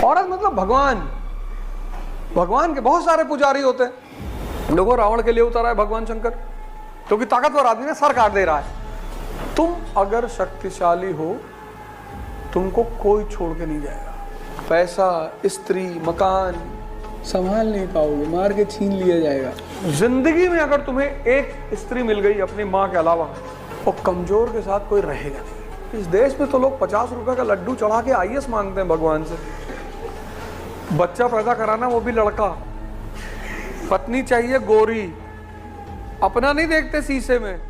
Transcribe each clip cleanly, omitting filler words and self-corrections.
औरत मतलब भगवान, भगवान के बहुत सारे पुजारी होते हैं। देखो रावण के लिए उतरा है भगवान शंकर, क्योंकि ताकतवर आदमी ने सर काट दे रहा है। तुम अगर शक्तिशाली हो, तुमको कोई छोड़ के नहीं जाएगा। पैसा, स्त्री, मकान संभाल नहीं पाओगे, मार के छीन लिया जाएगा। जिंदगी में अगर तुम्हें एक स्त्री मिल गई अपनी माँ के अलावा, और कमजोर के साथ कोई रहेगा नहीं। इस देश में तो लोग 50 रुपए का लड्डू चढ़ा के आईएएस मांगते हैं भगवान से। बच्चा पैदा कराना, वो भी लड़का। पत्नी चाहिए गोरी, अपना नहीं देखते शीशे में।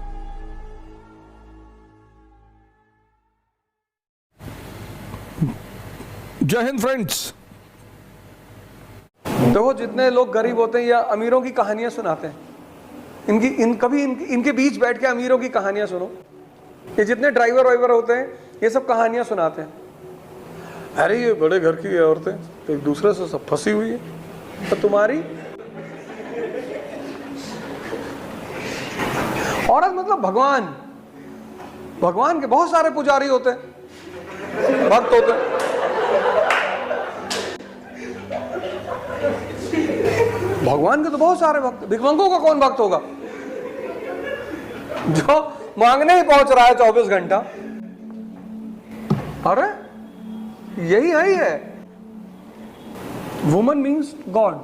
जय हिंद फ्रेंड्स। देखो जितने लोग गरीब होते हैं या अमीरों की कहानियां सुनाते हैं, इनके बीच बैठ के अमीरों की कहानियां सुनो। ये जितने ड्राइवर वाइवर होते हैं, ये सब कहानियां सुनाते हैं। अरे ये बड़े घर की औरतें एक दूसरे से सब फंसी हुई है, तो तुम्हारी औरत मतलब भगवान, भगवान के बहुत सारे पुजारी होते हैं, भक्त होते हैं। भगवान के तो बहुत सारे भक्त। भिखमंगों का कौन भक्त होगा जो मांगने ही पहुंच रहा है 24 घंटा? अरे यही है। Woman means God.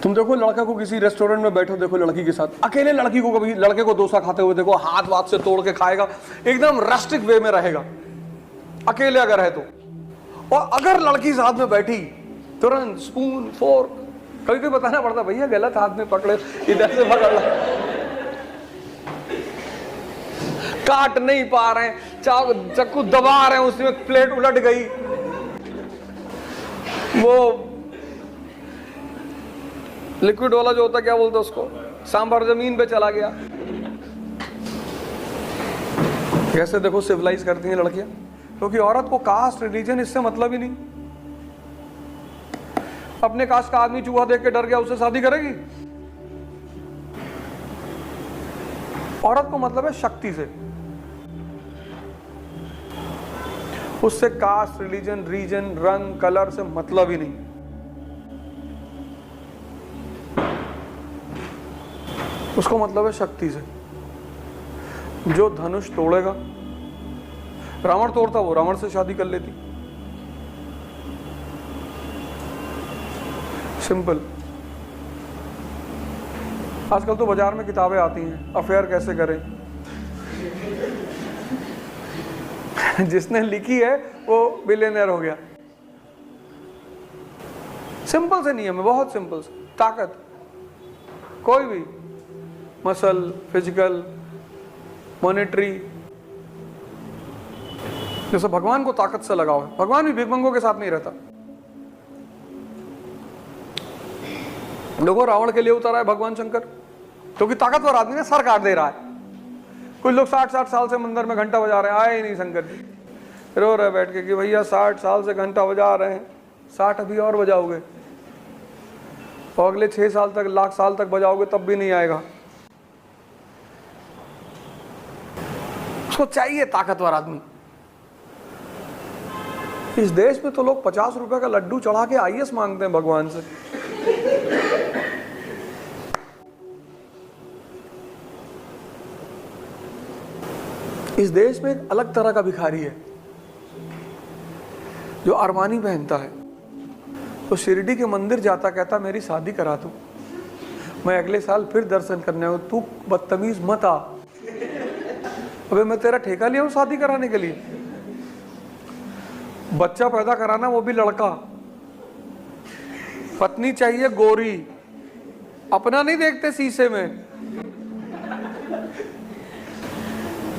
तुम देखो लड़का को किसी रेस्टोरेंट में बैठो, देखो लड़की के साथ, अकेले लड़की को कभी लड़के को डोसा खाते हुए देखो, हाथ वाथ से तोड़ के खाएगा, एकदम रस्टिक वे में रहेगा, अकेले अगर है तो। और अगर लड़की साथ में बैठी, तुरंत स्पून फोर्क, कभी कभी बताना पड़ता, भैया गलत हाथ में पकड़े, इधर से पकड़ लो, काट नहीं पा रहे हैं, चाकू दबा रहे हैं, उसमें प्लेट उलट गई, वो लिक्विड वाला जो होता क्या बोलते उसको, सांभर जमीन पे चला गया। कैसे देखो सिविलाइज करती हैं लड़कियां, क्योंकि औरत को कास्ट रिलीजन इससे मतलब ही नहीं। अपने कास्ट का आदमी चूहा देख के डर गया, उससे शादी करेगी? औरत को मतलब है शक्ति से, उससे कास्ट रिलीजन रीजन रंग कलर से मतलब ही नहीं। उसको मतलब है शक्ति से। जो धनुष तोड़ेगा, रावण तोड़ता, वो रावण से शादी कर लेती। सिंपल। आजकल तो बाजार में किताबें आती हैं, अफेयर कैसे करें। जिसने लिखी है वो बिलियनर हो गया। सिंपल से नियम है, बहुत सिंपल से। ताकत कोई भी, मसल, फिजिकल, मॉनेटरी, जैसे भगवान को ताकत से लगाओ है। भगवान भी भिखमंगों के साथ नहीं रहता। देखो रावण के लिए उतरा है भगवान शंकर, क्योंकि ताकतवर आदमी ने सर काट दे रहा है। कुछ लोग 60-60 साल से मंदिर में घंटा बजा रहे हैं, आए ही नहीं शंकर जी, रो रहे बैठ के कि भैया 60 साल से घंटा बजा रहे हैं, 60 अभी और बजाओगे, और अगले 6 साल तक, लाख साल तक बजाओगे तब भी नहीं आएगा। उसको चाहिए ताकतवर आदमी। इस देश में तो लोग 50 रुपए का लड्डू चढ़ा के आईएएस मांगते हैं भगवान से। इस देश में एक अलग तरह का भिखारी है जो अरमानी पहनता है, तो शिरडी के मंदिर जाता, कहता मेरी शादी करा दो, मैं अगले साल फिर दर्शन करने आऊं, तू बदतमीज मत आ। अबे मैं तेरा ठेका लिया हूं शादी कराने के लिए। बच्चा पैदा कराना, वो भी लड़का। पत्नी चाहिए गोरी, अपना नहीं देखते शीशे में।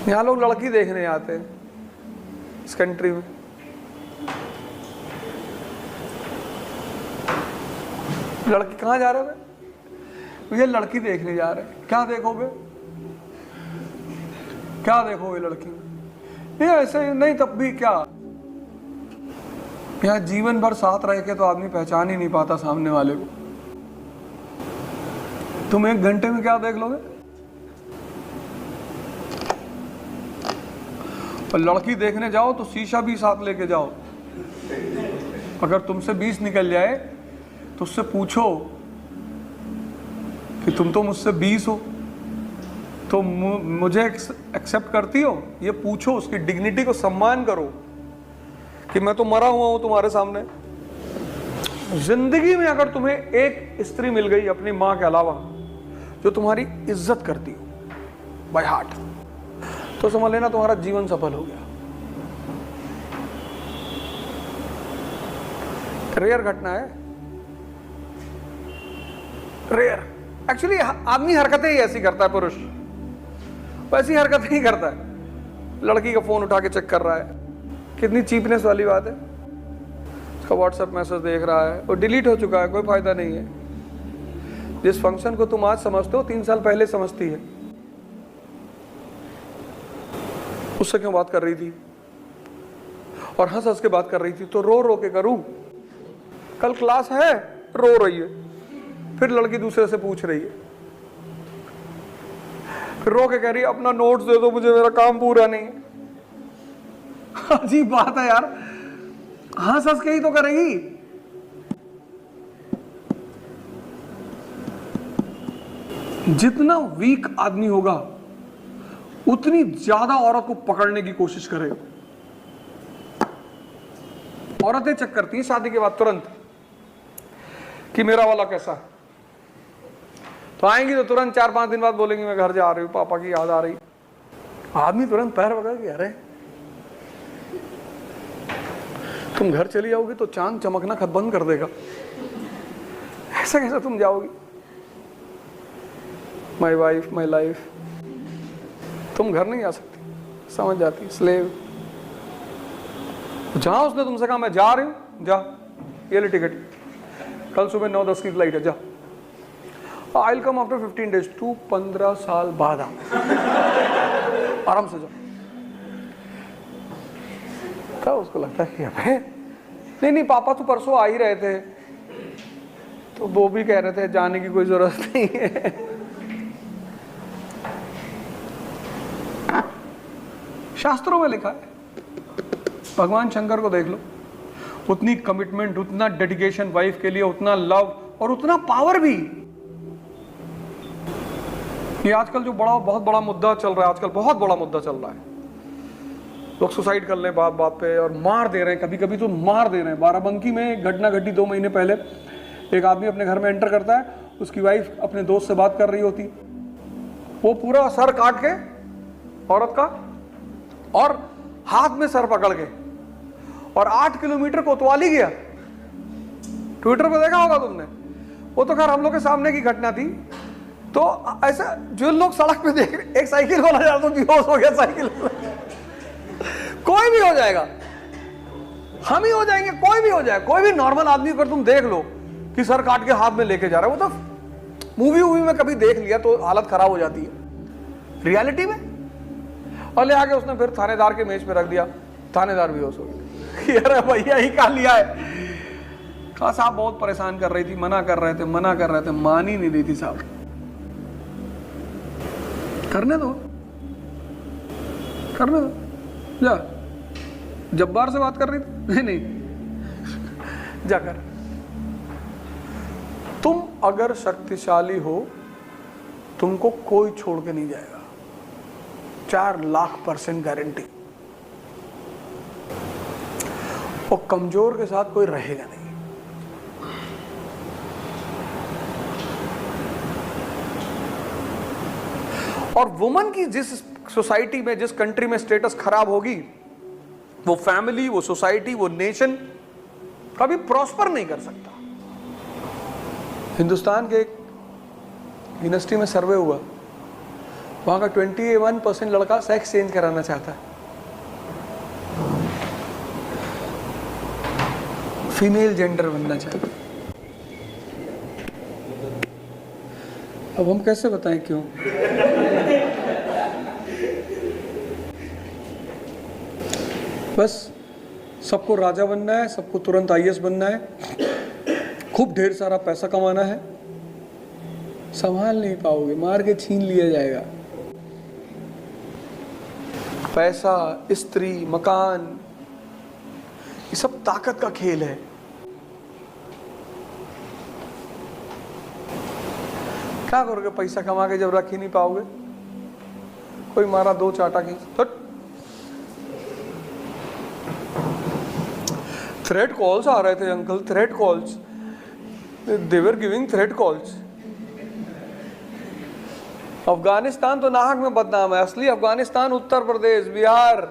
यहां लोग लड़की देखने आते हैं इस कंट्री में। लड़की कहां जा रहे हो? ये लड़की देखने जा रहे हैं। क्या देखोगे? क्या देखोगे लड़की? ये ऐसे नहीं, तब भी क्या, यहाँ जीवन भर साथ रह के तो आदमी पहचान ही नहीं पाता सामने वाले को। तुम 1 घंटे में क्या देख लोगे? और लड़की देखने जाओ तो शीशा भी साथ लेके जाओ, अगर तुमसे 20 निकल जाए तो उससे पूछो कि तुम तो मुझसे 20 हो, तो मुझे एक्सेप्ट करती हो? ये पूछो, उसकी डिग्निटी को सम्मान करो कि मैं तो मरा हुआ हूं तुम्हारे सामने। जिंदगी में अगर तुम्हें एक स्त्री मिल गई अपनी मां के अलावा जो तुम्हारी इज्जत करती हो बाय हार्ट, तो समझ लेना तुम्हारा जीवन सफल हो गया। रेयर घटना है, रेयर। एक्चुअली आदमी हरकतें ही ऐसी करता है, पुरुष वैसी हरकतें ही करता है। लड़की का फोन उठा के चेक कर रहा है, कितनी चीपनेस वाली बात है। उसका व्हाट्सएप मैसेज देख रहा है और डिलीट हो चुका है, कोई फायदा नहीं है। जिस फंक्शन को तुम आज समझते हो 3 साल पहले समझती है। उससे क्यों बात कर रही थी और हंस हंस के बात कर रही थी, तो रो रो के करूं? कल क्लास है, रो रही है, फिर लड़की दूसरे से पूछ रही है, फिर रो के कह रही है अपना नोट्स दे दो मुझे, मेरा काम पूरा नहीं है। अजीब बात है यार, हंस हंस के ही तो करेगी। जितना वीक आदमी होगा उतनी ज्यादा औरत को पकड़ने की कोशिश करेगा। औरतें चेक करती हैं शादी के बाद तुरंत कि मेरा वाला कैसा है, तो आएंगी तो तुरंत 4-5 दिन बाद बोलेंगी मैं घर जा रही हूँ, पापा की याद आ रही। आदमी तुरंत पैर पकड़ के, अरे तुम घर चली जाओगी तो चांद चमकना खत बंद कर देगा, ऐसा कैसे तुम जाओगी? माई वाइफ माई लाइफ, तुम घर नहीं आ सकती, समझ जाती, स्लेव। जहां उसने तुमसे कहा मैं जा रही हूं, जा, ये ले टिकट, कल सुबह 9-10 की फ्लाइट है, जा। I will come after 15 days, तू 15 साल बाद आ, आराम से जा। क्या उसको लगता है कि अबे नहीं पापा तो परसों आ ही रहे थे, तो वो भी कह रहे थे जाने की कोई जरूरत नहीं है। शास्त्रों में लिखा है, भगवान शंकर को देख लो, उतनी कमिटमेंट, उतना डेडिकेशन वाइफ के लिए, उतना लव और उतना पावर भी। ये आजकल जो बहुत बड़ा मुद्दा चल रहा है, आजकल बहुत बड़ा मुद्दा चल रहा है, लोग सुसाइड कर ले बात बात पे और मार दे रहे हैं, कभी कभी तो मार दे रहे हैं। बाराबंकी में एक घटना घटी 2 महीने पहले। एक आदमी अपने घर में एंटर करता है, उसकी वाइफ अपने दोस्त से बात कर रही होती, वो पूरा सर काट के औरत का और हाथ में सर पकड़ के और 8 किलोमीटर कोतवाली गया। ट्विटर पे देखा होगा तुमने, वो तो खैर हम लोग के सामने की घटना थी। तो ऐसा जो लोग सड़क पे देख रहे, एक साइकिल वाला जा तो बेहोश हो गया, साइकिल कोई भी हो जाएगा, हम ही हो जाएंगे, कोई भी हो जाए, कोई भी नॉर्मल आदमी पर तुम देख लो कि सर काट के हाथ में लेके जा रहा है, वो तो मूवी में कभी देख लिया तो हालत खराब हो जाती है, रियलिटी में। और ले आके उसने फिर थानेदार के मेज पे रख दिया, थानेदार भी होश हो गया। अरे भैया ही कहा लिया है, कहा साहब बहुत परेशान कर रही थी, मना कर रहे थे, मान ही नहीं रही थी साहब। करने दो, जा। जब्बार से बात कर रही थी, नहीं जाकर। तुम अगर शक्तिशाली हो, तुमको कोई छोड़ के नहीं जाएगा, 4,00,000% गारंटी। और कमजोर के साथ कोई रहेगा नहीं। और वुमन की जिस सोसाइटी में, जिस कंट्री में स्टेटस खराब होगी, वो फैमिली, वो सोसाइटी, वो नेशन कभी प्रॉस्पर नहीं कर सकता। हिंदुस्तान के एक यूनिवर्सिटी में सर्वे हुआ, वहां का 21% लड़का सेक्स चेंज कराना चाहता है, फीमेल जेंडर बनना चाहता है। अब हम कैसे बताएं क्यों? बस सबको राजा बनना है, सबको तुरंत IAS बनना है, खूब ढेर सारा पैसा कमाना है, संभाल नहीं पाओगे, मार के छीन लिया जाएगा। पैसा, स्त्री, मकान, ये सब ताकत का खेल है। क्या करोगे पैसा कमा के जब रख ही नहीं पाओगे? कोई मारा दो चाटा की थ्रेट कॉल्स आ रहे थे uncle, threat calls, they were giving threat calls. Afghanistan तो नाहक में बदनाम है, असली अफगानिस्तान उत्तर प्रदेश, बिहार,